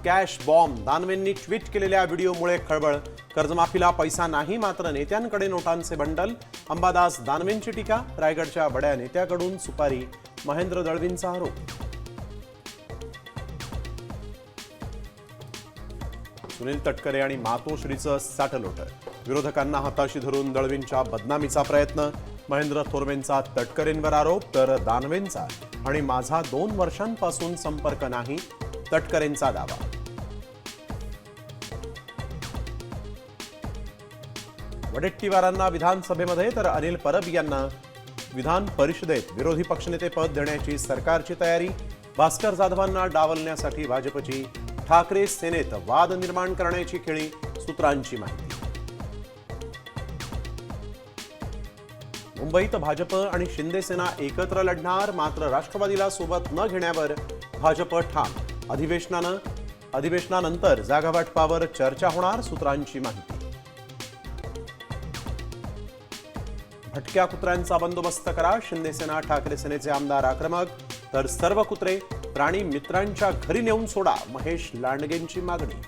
Cash bomb. दानवेंनी tweet केलेल्या व्हिडिओमुळे खळबळ. कर्जमाफीला पैसा नाही, मात्र नेत्यांकडे नोटांचे बंडल. अंबादास दानवेंची टीका. रायगडच्या बड्या नेत्याकडून सुपारी. महेंद्र दळवींचा आरोप. सुनील तटकरे आणि मातोश्रीचं साटलोट. विरोधकांना हाताशी धरून दळवींच्या बदनामीचा प्रयत्न. महेंद्र थोरवेंचा तटकरेंवर आरोप, तर दानवेंचा आणि माझा 2 वर्षांपासून संपर्क नाही, तटकरेंचा दावा. वडेट्टीवारांना विधानसभेमध्ये तर अनिल परब यांना विधान परिषदेत विरोधी पक्षनेते पद देण्याची सरकारची तयारी. भास्कर जाधवांना डावलण्यासाठी भाजपची ठाकरे सेनेत वाद निर्माण करण्याची खेळी. सूत्रांची माहिती. मुंबईत भाजप आणि शिंदे सेना एकत्र लढणार, मात्र राष्ट्रवादीला सोबत न घेण्यावर भाजप ठाम. अधिवेशनानंतर जागावाटपावर चर्चा होणार. सूत्रांची माहिती. भटक्या कुत्र्यांचा बंदोबस्त करा. शिंदे सेना ठाकरे सेनेचे आमदार आक्रमक, तर सर्व कुत्रे प्राणी मित्रांच्या घरी नेऊन सोडा. महेश लांडगेंची मागणी.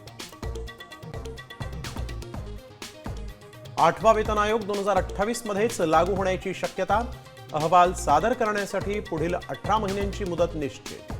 8वा वेतन आयोग 2028 मध्येच लागू होण्याची शक्यता. अहवाल सादर करण्यासाठी पुढील 18 महिन्यांची मुदत निश्चित.